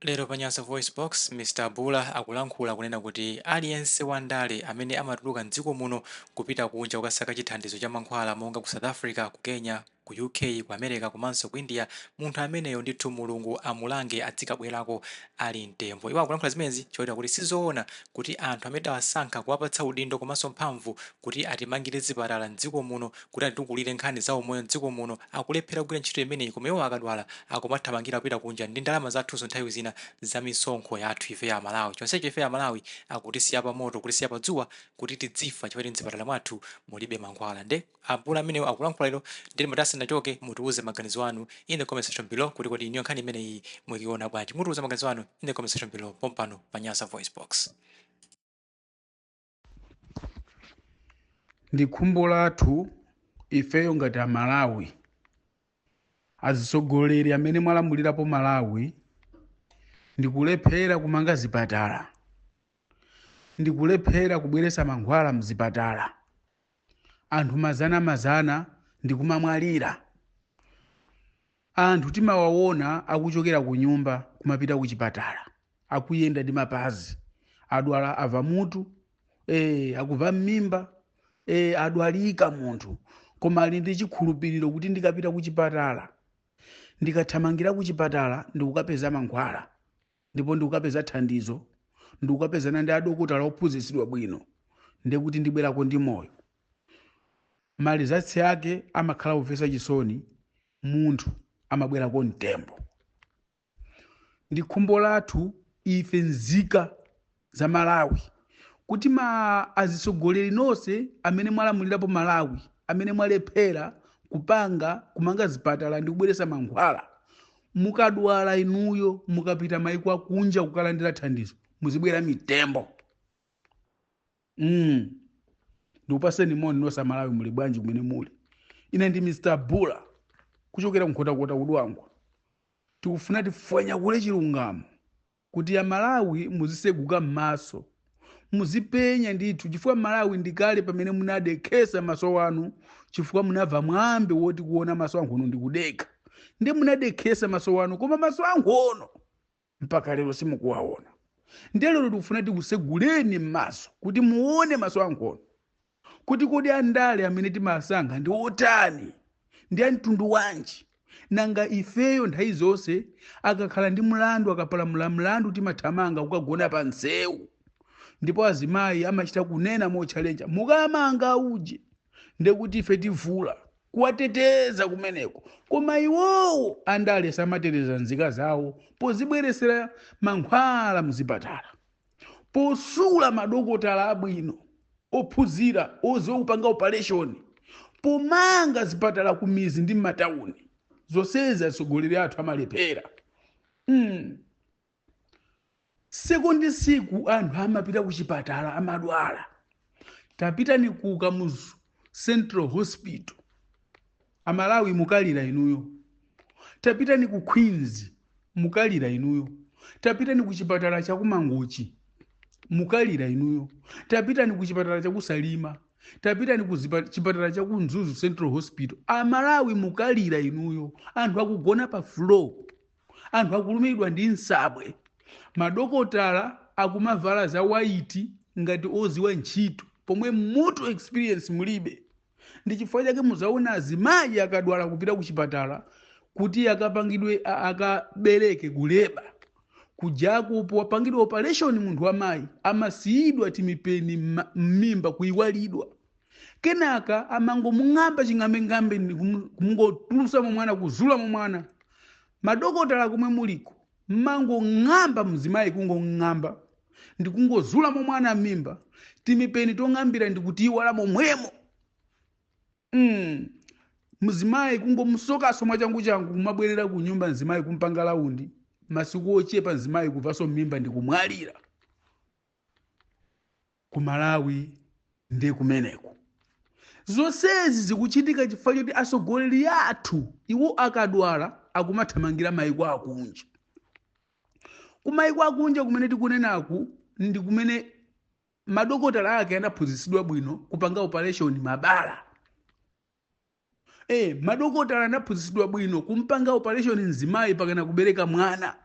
Lero pa Nyasa Voice Box, Mr. Bula akulankhula kunena kuti aliyense wandale amene amatuluka mdziko muno kupita kunja kukasaka chithandizo cha mankhwala monga ku South Africa, ku Kenya, ku UK, ku America komanso ku India, munthu ameneyo ndithu Mulungu amulange adzikabwerako ali mtembo. Iwo akulankhula zimenezi choita kuti sizoona kuti anthu amene awasankha kuwapatsa udindo komanso mphamvu kuti atimangire zipatala mdziko muno kuti atikulire nkhani za umoyo mdziko muno akulephera kugwira ntchito imeneyi koma iwo akadwala akumathamangira kupita kunja ndi ndalama zathunso nthawi zina za misonkho yathu ife ya Malawi. Chonsecho ife ya Malawi akutisiya pa moto kutisiya pa dzuwa kuti tidzifa chifukwa mzipatala mwathu mulibe mankhwala. Nde abula amenewo akulankhula lero ndili matasi nachoke mutiuze maganizo anu in the comment section below kuti kodi inyo nkhani imeneyi mukiona bwanji. Mutiuze maganizo anu in the comment section below pompano pa Nyasa Voice Box. Ndi khumbo lathu ifeyo ngati Amalawi, atsogoleri amene mwalamulirapo Malawi, ndikulephera kumanga zipatala, ndikulephera kubweretsa mankhwala mzipatala. Anthu mazana ndikumamwalira. Anthu timawaona akuchokera ku nyumba kumapita ku chipatala, akuyenda ndi mapazi, adwala ava mutu, akuva m'mimba, adwalika munthu, koma ali ndi chikhulupiriro kuti ndikapita ku chipatala, ndikathamangira ku chipatala ndikukapeza mankhwala, ndipo ndikukapeza thandizo, ndikukapezana ndi adokotala ophunzitsidwa bwino, ndekuti ndibwerako ndi moyo. Malizatsi ake amakhala kumvetsa chisoni, munthu amabwerako mtembo. Ndi khumbo lathu ife nzika za Malawi kuti atsogoleri nonse amene mwalamulirapo Malawi, amene mwalephera kumanga zipatala ndi kubweretsa mankhwala, mukadwala inuyo mukapita maiko akunja kukalandira thandizo muzibwera mitembo. Ndikupaseni moni nonse Malawi muli bwanji kumene muli. Ine ndi Mr. Bula kuchokera mkhotakota kudwangwa. Tikufuna tifanyakule chilungamo kuti Amalawi muziseguka m'maso, muzipenya ndithu, chifukwa Malawi ndikale pamene munadekhetsa maso anu, chifukwa munabva mwambe woti kuona maso ang'ono ndikudekha. Ndi munadekhetsa maso anu koma maso ang'ono mpaka lero simukuwaona. Ndi lero tikufuna tikuseguleni m'maso kuti muone maso ang'ono, kuti kodi andale amene timasankha ndi otani, ndi amtundu wanji. Nanga ifeyo nthawi zonse akakhala ndi mlandu, akapalamula mlandu timathamanga kukagona pa nsewu, ndipo azimayi amachita kunena motchalenja mukamanga uje, ndekuti ife tivula kuwateteza kumeneko. Koma iwowo andale samateteza nzika zawo pozibweresera mankhwala mzipatala, posula madokotala abwino ophunzira ozopanga operation, pomanga zipatala kumizi ndi m'matawuni. Zonsezi atsogoleri athu amalephera. Siku ndi siku anthu amapita ku chipatala amadwala. Tapitani ku Kamuzu Central Hospital, Amalawi mukalira inuyo. Tapitani ku Queens mukalira inuyo. Tapitani ku chipatala cha Kumangochi mukalira inuyo. Tapitani ku chipatala cha Kusalima, tapitani ku chipatala cha Kunzuzu Central Hospital, Amalawi mukalira inuyo. Anthu akugona pa floor, anthu akulumidwa ndi nsabwe, madokotala akumavala za white ngati oziwa ntchito, pomwe mutu experience mulibe. Ndi chifukwa chake muzaona azimayi akadwala kupita ku chipatala kuti akapangidwe akabereke kuleba, kujako powapangidwa operation munthu wamayi amasiyidwa timipeni m'mimba kuyiwalidwa. Kenaka amangomung'amba ching'ambengambe kumungotulusa mwana, kuzula mwana. Madokotala kumwe muliko mangong'amba mzimayi, kungong'amba ndi kungozula mwana m'mimba, timipeni tong'ambira ndikutiyiwala momwemo. Mzimayi kungomusokaso mwachangu kumabwerera ku nyumba, mzimayi kumpanga laundi, masiku ochepa mzimayi kuvaso m'mimba ndikumwalira. Ku Malawi ndi kumeneko. Zonsezi zikuchitika chifukwa choti atsogoleri athu iwo akadwala akumathamangira maiko akunja. Ku maiko akunja kumene tikunenaku ndi kumene madokotala ake anaphunzitsidwa bwino kupanga operation mabala. Madokotala anaphunzitsidwa bwino kumpanga operation mzimayi pakana kubereka mwana.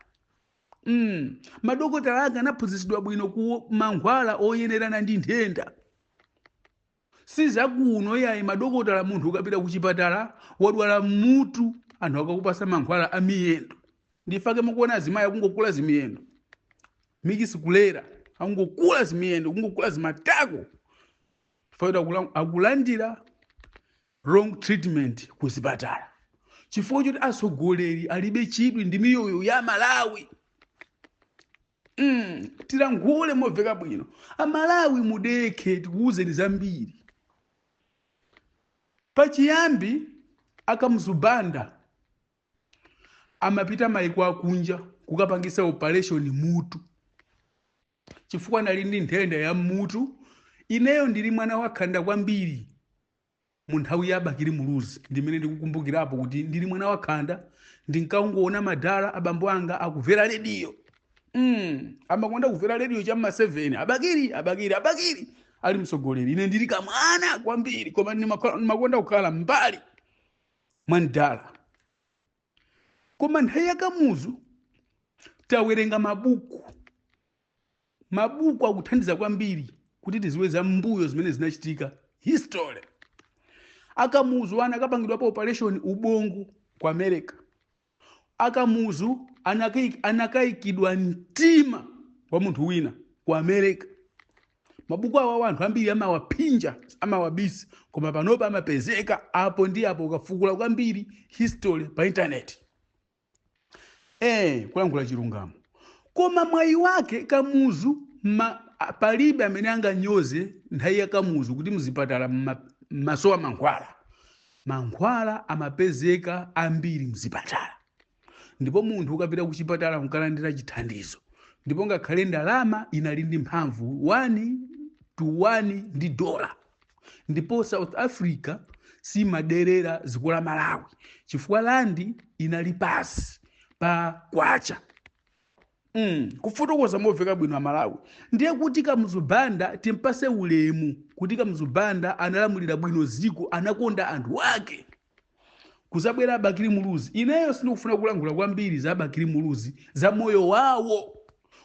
madokotala ake anaphunzitsidwa bwino ku mankhwala oyenerana ndi nthenda. Sizakuno yayi madokotala munthu ukapita kuchipatala wadwala mutu anthu akakupasa mankhwala amiyendo. Ndifake mukuona azimayi akungokula zimiyendo. Mikisikulera akungokula zimiyendo, akungokula zimatako. Faida akulandira wrong treatment kuzipatala. Chifukwa choti atsogoleri alibe chidwi ndi miyoyo ya Malawi. Tilankhule moveka bwino. Amalawi mudekhe tikuwuzeni zambiri. Pachiyambi akamuzubanda amapita maiko akunja kukapangisa operation mutu. Chifukwa nali ndi nthenda ya mutu. Ineyo ndili mwana wakhanda kwambiri mu nthawi ya Bakiri Muluzi. Ndimene ndikukumbukirapo kuti ndili mwana wakhanda ndinkaungoona madala abambo anga akuvera radio. Amakonda kuvera radio chamma 7 abakiri ali msogoleri. Ine ndili kamwana kwambiri koma ndimakonda kukhala mbali mwandala. Koma nthawi ya Kamuzu tawerenga mabuku akuthandiza kwambiri kuti tiziwe za mbuyo zimene zinachitika history. Akamuzu anakapangidwapo operation ubongo ku America. Akamuzu anakayikidwa mtima wa munthu wina ku America. Mabuku awa anthu ambiri amawapinja amawabisa koma panopa amapezeka apo ndi apo ukafukula kwambiri history pa internet. Kulankhula chilungamo. Koma mwayi wake Kamuzu palibe amene anganyoze nthawi ya Kamuzu kuti muzipatala masowa mankhwala. Mankhwala amapezeka ambiri muzipatala. Ndipo munthu ukapita kuchipatala kukalandira chithandizo. Ndipo ngakhale ndalama inali ndi mphamvu 1 to 1 ndi dola. Ndipo South Africa si maderera zikola Malawi. Chifukwa landi inali pasi pa kwacha. Kufotokoza moveka bwino Malawi. Ndiye kuti Kamuzubanda timpase ulemu kuti Kamuzubanda analamulira bwino ziko, anakonda anthu ake. Kuzabwera Bakiri Muluzi. Ineyo sindikufuna kulankhula kwambiri za Bakiri Muluzi za moyo wawo.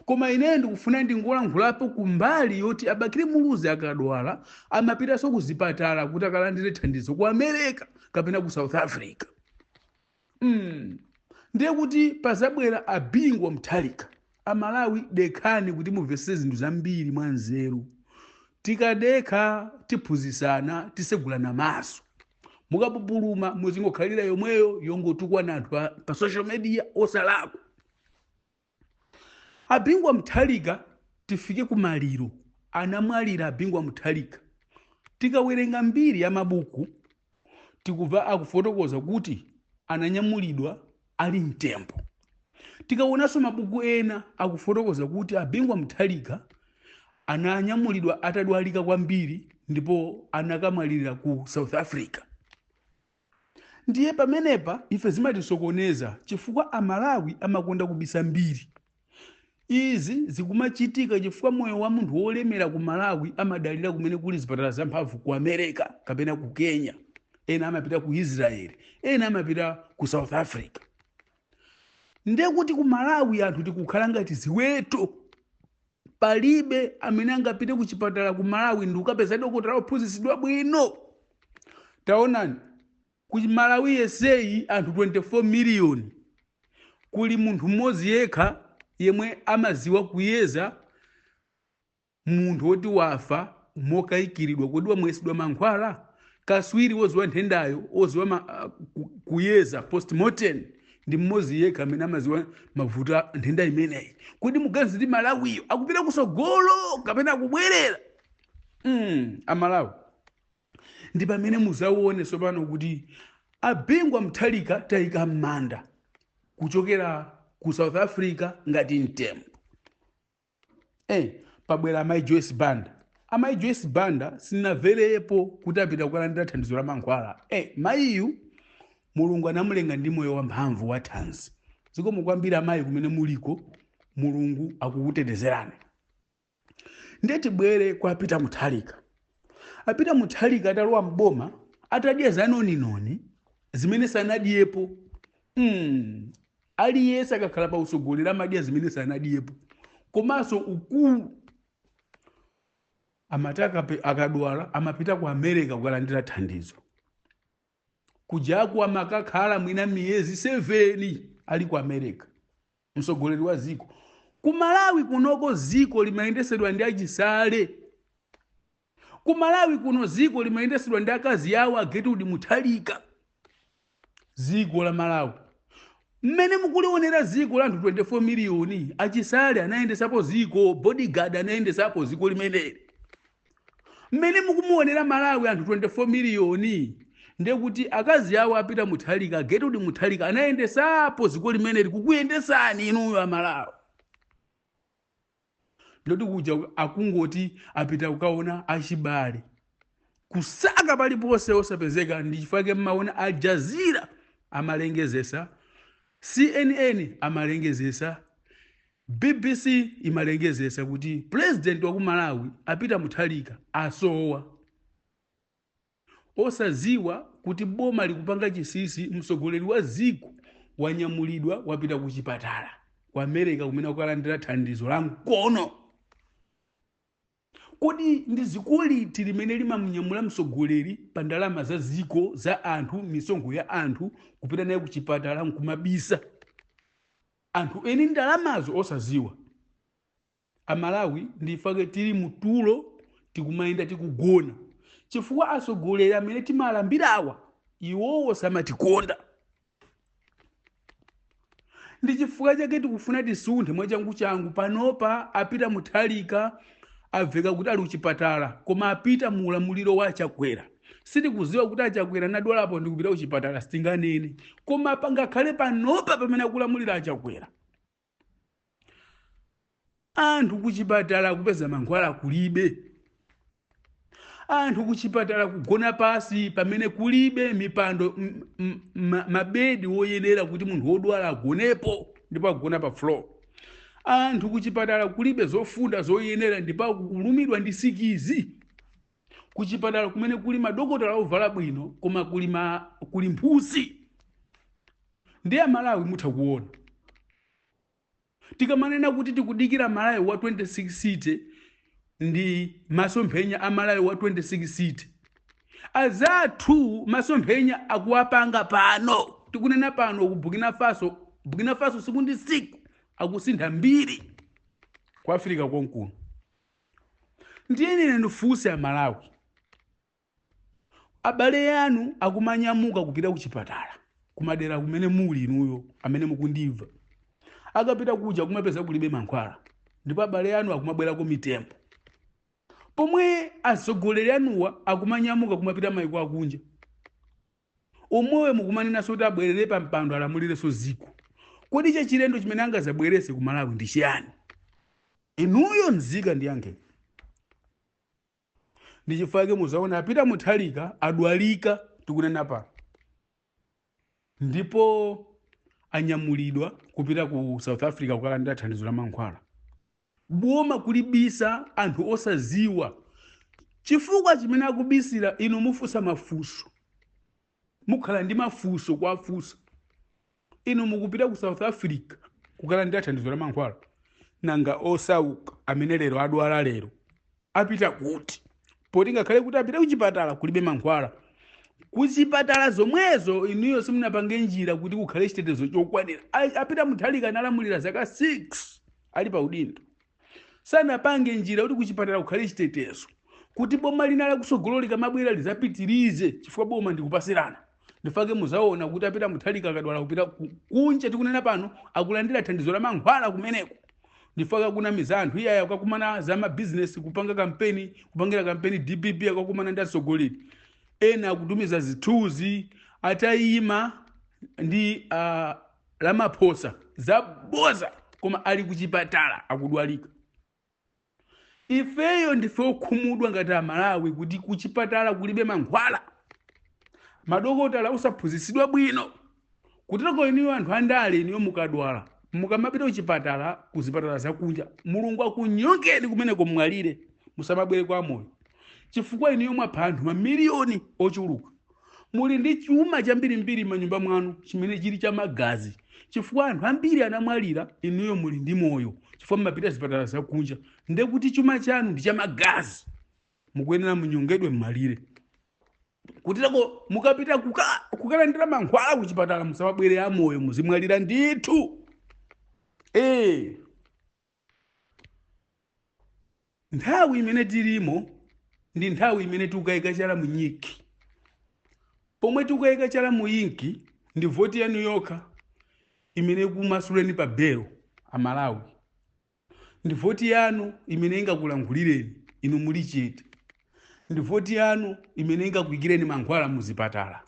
Koma ineyo ndikufuna ndingolankhulapo kumbali yoti Bakiri Muluzi akadwala amapitanso kuzipatala kuti akalandire thandizo ku America kapena ku South Africa. Ndiye kuti pazabwera abingwa Mutharika. Amalawi dekhani kuti muvese zinthu zambiri mwanzeru. Tikadekha tiphunzisana tisegulana maso. Mukapupuluma muzingokhalira yomweyo yongotukwa na anthu pa social media osalako. Abingwa Mutharika tifike kumaliro. Anamwalira abingwa Mutharika. Tikawerenga mbiri ya mabuku tikuva akufotokoza kuti ananyamulidwa ali mtempo. Tikaonanso mabuku ena akufotokoza kuti abingwa Mutharika ananyamulidwa atadwalika kwambiri ndipo anakamwalira ku South Africa. Ndiye pamenepa ife zimatisokoneza chifukwa Amalawi amakonda kubisa mbiri. Izi zikumachitika chifukwa moyo wa munthu wolemera ku Malawi amadalira kumene kuli zipatala zamphamvu ku America kapena ku Kenya. Ena amapita ku Israel, ena amapita ku South Africa. Ndiye kuti ku Malawi anthu tikukhala ngati ziweto. Palibe amene angapite ku chipatala ku Malawi ndi ukapeza dokotala ophunzitsidwa bwino. Taonani, ku Malawi yeseyi anthu 24 million. Kuli munthu mmodzi yekha yemwe amaziwa kuyeza munthu woti wafa mokayikiridwa kodi wamwesedwa mankhwala. Kaswiri woziwa nthendayo oziwa kuyeza postmortem ndi mmodzi yekha amene amaziwa mavuto nthenda imeneyi. Kodi muganiza kuti Malawiyo akupita kusogolo kapena akubwerera? Amalawi ndi pamene muzaone sopano kuti abingwa Mutharika tayika m'manda kuchokera ku South Africa ngati mtembo. Pabwera Amayi Joyce Banda. Amayi Joyce Banda sinamverepo kuti apita kukalandira thandizo la mankhwala. Mayiyu Mulungu anamulenga ndi moyo wamphamvu wa thanzi. Zikomo kwambiri amayi kumene muliko, Mulungu akukutetezerani. Ndiye tibwere kwa Peter Mutharika. Apita Mutharika atalowa mboma atadya zanoni zimene sanadyepo. aliyense akakhala pa usogolera amadya zimene sanadyepo. Komanso ukulu amataka akadwala amapita ku America kukalandira thandizo. Kujaku amakakhala mwina miyezi 7 ali ku America msogoleri wa ziko. Ku Malawi kunoko ziko limayendesedwa ndi achisale. Ku Malawi kuno ziko limayendesedwa ndi akazi yawo Gertrude Mutharika. Ziko la Malawi mmene mukulionera ziko la anthu 24 miliyoni achisale anayendesapo ziko, bodyguard anayendesapo ziko limeneli. Mmene mukumuonera Malawi anthu 24 miliyoni ndekuti akazi yawo apita Mutharika, Gertrude Mutharika anayendesapo ziko limeneli. Kukuyendesani inuyo Amalawi? Ndoti kuja akungoti apita kukaona achibale kusaka paliponse osapezeka. Ndi chifukwa mmaona Al Jazeera amalengezesa, CNN amalengezesa, BBC imalengezesa kuti president wa ku Malawi apita Mutharika asowa. Osaziwa kuti boma likupanga chisisi, msogoleri wa ziko wanyamulidwa wapita ku chipatala ku America kumene kukalandira thandizo la mkono. Kodi ndi ziko liti limene limamunyamula msogoleri pa ndalama za ziko za anthu, misonkho ya anthu, kupita naye ku chipatala nkumabisa anthu eni ndalamazo osaziwa? Amalawi ndifake tili mutulo tikumayenda tikugona chifukwa asogoleri amene timalambirawa iwowo samatikonda. Ndi chifukwa chake tikufuna tisunthe mwachangu changu. Panopa apita Mutharika aveka kuti ali kuchipatala, koma apita mu ulamuliro wa Chakwera. Sitikuziwa kuti Chakwera nadwalapo ndi kupita kuchipatala, sitinganene. Koma pangakhale panopa pamene akulamulira Chakwera, anthu kuchipatala kupeza mankhwala kulibe. Anthu kuchipatala kugona pasi pamene kulibe mipando, mabedi woyenera kuti munthu wodwala agonepo ndipo agona pa floor. Anthu kuchipatala kulibe zofunda zoyenera ndipo kulumidwa ndi sikizi. Kuchipatala kumene kuli madokotala ovala bwino koma kuli mphusi. Ndi Amalawi mutha kuona. Tikamanena kuti tikudikira Malawi wa 26 seat ndi masomphenya Amalawi wa 26 seat, azathu masomphenya akuwapanga pano. Tikunena pano ku Burkina Faso sikundi siku akusintha mbiri ku Africa konkuno. Ndiyenene ndifunse Amalawi, abale yanu akumanyamuka kupita kuchipatala kumadera kumene muli inuyo amene mukundimva, akapita kuja kumapeza kulibe mankhwala, ndipo abale yanu akumabwera ku mitembo, pomwe asogoleri anuwa akumanyamuka kumapita maiko akunja. Omwewe mukumanena soti abwerere pa mpando alamulireso ziko. Kodi cha chilendo chimene angazabwerese ku Malawi ndi chiyani? Inuyo nzika ndiyange. Ndi chifukwa muzaona apita Mutharika adwalika tikunena pa, ndipo anyamulidwa kupita ku South Africa kukalandira thandizo la mankhwala. Boma kulibisa anthu osaziwa. Chifukwa chimene akubisira inu mufusa mafuso, mukhala ndi mafuso kwa afusa. Inu mukupita ku South Africa kukalandira thandizo la mankhwala, nanga osauka amene lero adwala lero apita kuti? Poti ngakhale kuti apita kuchipatala kulibe mankhwala. Kuchipatala zomwezo inuyo simunapange njira kuti kukhale chitetezo chokwanira. Apita Mutharika analamulira zaka 6 ali pa udindo, sanapange njira kuti kuchipatala kukhale chitetezo, kuti boma lina la kusogolo likamabwera lizapitirize chifukwa boma ndikupasirana. Ndifake muzaona kuti apita Mutharika akadwala kupita kunja tikunena pano akulandira thandizo la mankhwala kumeneko. Ndifaka kuna mizanthu iyaya akakumana za ma business kupanga kampeni, kupangira kampeni DPP akakumana ndi asogoleri. Ena akutumiza zithuzi atayima ndi Ramaphosa zaboza koma ali kuchipatala akudwalika. Ifeyo ndife okhumudwa ngati Amalawi kuti kuchipatala kulibe mankhwala. Madokotala usaphunzitsidwa bwino. Kutoko iniyo anthu andale iniyo mukadwala mukamapita kuchipatala kuzipatala zakunja, Mulungu akunyongeni kumeneko mwalire musamabwere kwa moyo. Chifukwa iniyo mwapha anthu mamiliyoni ochuluka. Muli ndi chuma chambirimbiri manyumba mwanu chimene chili cha magazi, chifukwa anthu ambiri anamwalira, inuyo muli ndi moyo chifukwa mmapita zipatala zakunja, nde kuti chuma chanu ndi chamagazi, mukuyenera munyongedwe mmalire. Kutitako mukapita kukalandira mankhwala kuchipatala musawabwere amoyo, muzimwalira ndithu. Nthawi imene tilimo ndi nthawi imene tikukayika chala munyiki. Pomwe tikukayika chala muyinki ndi voti yanu yokha imene kumasuleni pa belo amalawi. Ndi voti yanu imene ingakulankhulireni inu muli chete. Ndi voti yanu imene ingakuyikireni mankhwala muzipatala.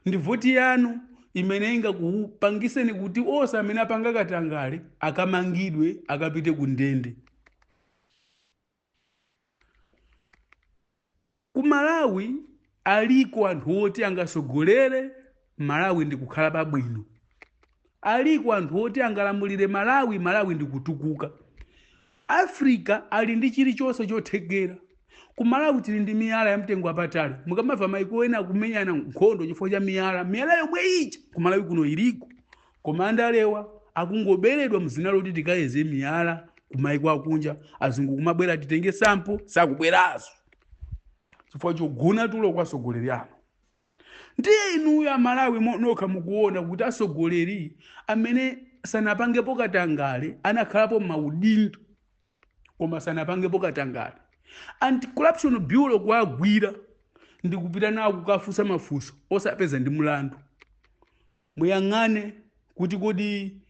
Ndi voti yanu imene ingakupangiseni kuti onse amene apanga katangale akamangidwe akapite ku ndende. Ku Malawi aliko anthu oti angasogolere Malawi ndi kukhala pabwino. Aliko anthu oti angalamulire Malawi, Malawi ndi kutukuka. Africa ali ndi chilichonse chothekera. Ku Malawi tili ndi miyala ya mtengo wapatali. Mukamva maiko ena kumenyana nkhondo chifukwa cha miyala yomwe ija ku Malawi kuno iliko. Koma andalewa akungoberedwa mzina loti tikayeze miyala ku maiko akunja, azungu kumabwera titenge sampo sakubwerazo. Chifukwa chogona tulo kwa sogoleri ano. Ndiye inuyo amalawi nokha mukuona kuti asogoleri amene sanapangepo katangale anakhalapo maudindo koma sanapangepo katangale. Anti-corruption bureau kuagwira ndi kupita nawo kukafusa mafuso osapeza ndi mulandu. Muyang'ane kuti kodi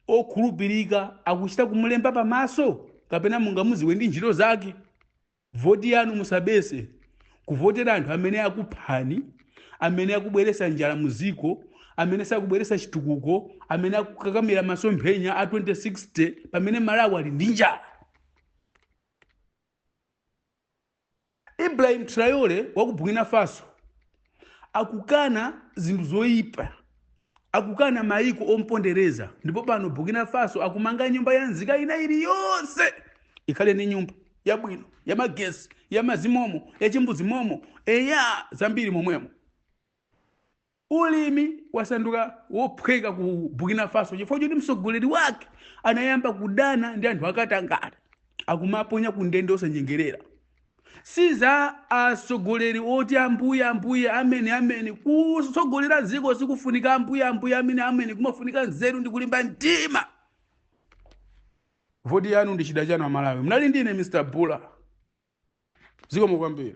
okhulupirika akuchita kumulemba pamaso kapena mungamuziwe ndi ntchito zake. Voti yanu musabese kuvotera anthu amene akuphani, amene akubweresa njala muziko, amene sakubweresa chitukuko, amene akukakamira masomphenya a 2060 pamene Malawi ali ndi njala. Ibrahim Traore wa ku Burkina Faso akukana zinthu zoyipa, akukana maiko ompondereza, ndipo pano Burkina Faso akumanga nyumba ya nzika ina iliyonse ikhale ni nyumba yabwino, ya magesi, ya mazimomo, ya chimbuzimomo, eya zambiri momwemo. Ulimi wasanduka wophweka ku Burkina Faso chifukwa choti msogoleri wake anayamba kudana ndi anthu akatangale, akumaponya ku ndende osanyengerera. Siza asogoleri oti ambuye amene kusogolera ziko sikufunika ambuye amene kumafunika nzeru ndi kulimba mtima. Voti yanu ndi chida chanu Malawi. Mnali ndine Mr. Bula. Ziko mukwambira.